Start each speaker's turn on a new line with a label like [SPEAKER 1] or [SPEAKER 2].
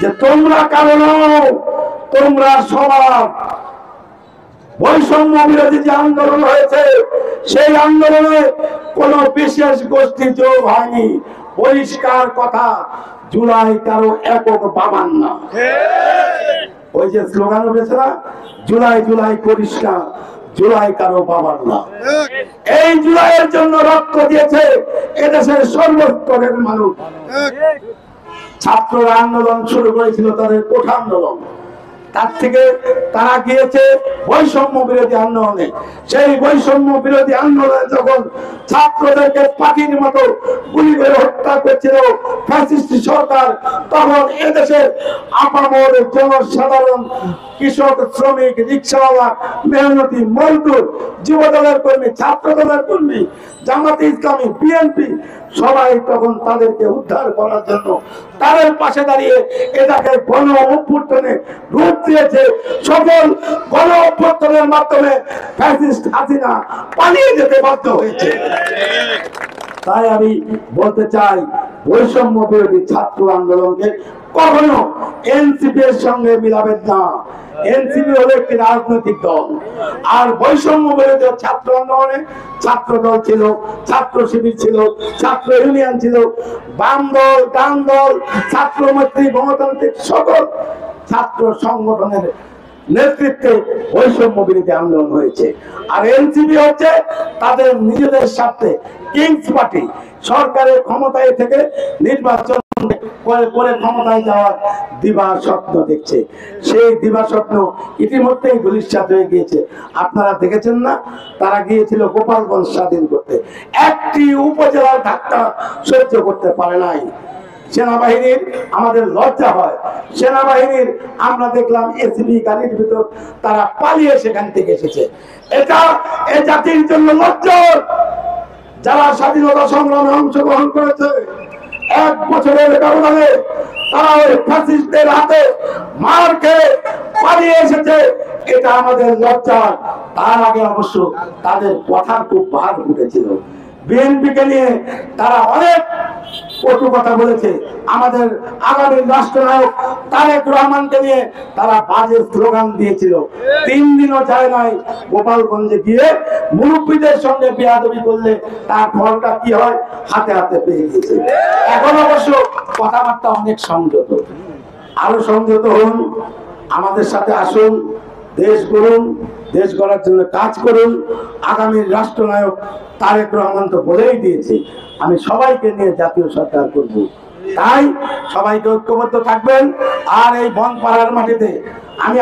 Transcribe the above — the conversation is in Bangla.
[SPEAKER 1] যে তোমরা কারণ তোমরা সবার বৈষম্য বিরোধী যে আন্দোলন হয়েছে সেই আন্দোলনে কোন বিশেষ গোষ্ঠী যোগ হয়নি। পরিষ্কার কথা, জুলাই কারো একক বাবার না। ওই যে স্লোগান উঠেছে না, জুলাই জুলাই করিস না, জুলাই কারো বাবার না। এই জুলাইয়ের জন্য রক্ত দিয়েছে এদেশের সর্বস্তরের মানুষ। ছাত্ররা আন্দোলন শুরু করেছিল, তাদের কোঠা আন্দোলন, তার থেকে তারা গিয়েছে বৈষম্য বিরোধী আন্দোলনে। সেই বৈষম্য বিরোধী আন্দোলনে যখন ছাত্রদেরকে পাখির মতো গুলি করে হত্যা করছিল ফ্যাসিস্ট সরকার, তখন এদেশের আপামর জনসাধারণ, কৃষক, শ্রমিক, রিক্সাওয়ালা, মেহনতি, মজদুর, যুবদলের কর্মী, ছাত্র দলের কর্মী, জামাতে ইসলামী, বিএনপি সবাই তখন তাদেরকে উদ্ধার করার জন্য তাদের পাশে দাঁড়িয়ে এটাকে গণ অভ্যুত্থানে রূপ দিয়েছে। সকল গণ অভ্যুত্থানের মাধ্যমে ফ্যাসিস্ট হাসিনা পালিয়ে যেতে বাধ্য হয়েছে। তাই আমি বলতে চাই, বৈষম্য বিরোধী ছাত্র আন্দোলনকে কখনো এনসিপি এর সঙ্গে মিলাবেন না। এনসিপি হলো একটি রাজনৈতিক দল, আর বৈষম্য বিরোধী ছাত্র আন্দোলনে ছাত্র দল ছিল, ছাত্র শিবির ছিল, ছাত্র ইউনিয়ন ছিল, বাম দল, ডান দল, ছাত্র মৈত্রী, গণতান্ত্রিক সকল ছাত্র সংগঠনের নেতৃত্বে বৈষম্য বিরোধী আন্দোলন হয়েছে। আর এনসিপি হচ্ছে তাদের নিজেদের স্বার্থে কিংস পার্টি, সরকারের ক্ষমতায় থেকে নির্বাচন করে ক্ষমতায় যাওয়ার দিবা স্বপ্ন দেখছে। সেই দিবা স্বপ্ন ইতিমধ্যেই ধূলিসাৎ হয়ে গিয়েছে। আপনারা দেখেছেন না, তারা গিয়েছিল গোপালগঞ্জ স্বাধীন করতে, একটি উপজেলার ধাক্কা সহ্য করতে পারে নাই। সেনাবাহিনীর আমাদের লজ্জা হয়, সেনাবাহিনীর আমরা দেখলাম এসিবি গাড়ির ভিতর তারা পালিয়ে সেখান থেকে এসেছে। এটা এ জাতির জন্য লজ্জার। যারা স্বাধীনতা সংগ্রামে অংশগ্রহণ করেছে, 1 বছরের ব্যবধানে তারা ওই ফ্যাসিস্টদের হাতে মার খেয়ে পালিয়ে এসেছে, এটা আমাদের লজ্জা। তার আগে অবশ্য তাদের কথার খুব ভার উঠেছিল। বিএনপিকে নিয়ে তারা অনেক কটু কথা বলেছে। আমাদের আগামী রাষ্ট্রনায়ক তারেক রহমানকে নিয়ে তারা বাজে স্লোগান দিয়েছিল। 3 দিনও যায় নাই গোপালগঞ্জে গিয়ে মুরব্বীদের সঙ্গে বেয়াদবি করলে তার ফলটা কি হয় হাতে হাতে পেয়ে গেছে। এখন অবশ্য কথাবার্তা অনেক সংযত, আরো সংযত হন, আমাদের সাথে আসুন, দেশ গড়ুন, দেশ গড়ার জন্য কাজ করুন। আগামীর রাষ্ট্রনায়ক তারেক রহমান তো বলেই দিয়েছে, আমি সবাইকে নিয়ে জাতীয় সরকার করব। তাই সবাইকে ঐক্যবদ্ধ থাকবেন। আর এই বনপাড়ার মাটিতে আমি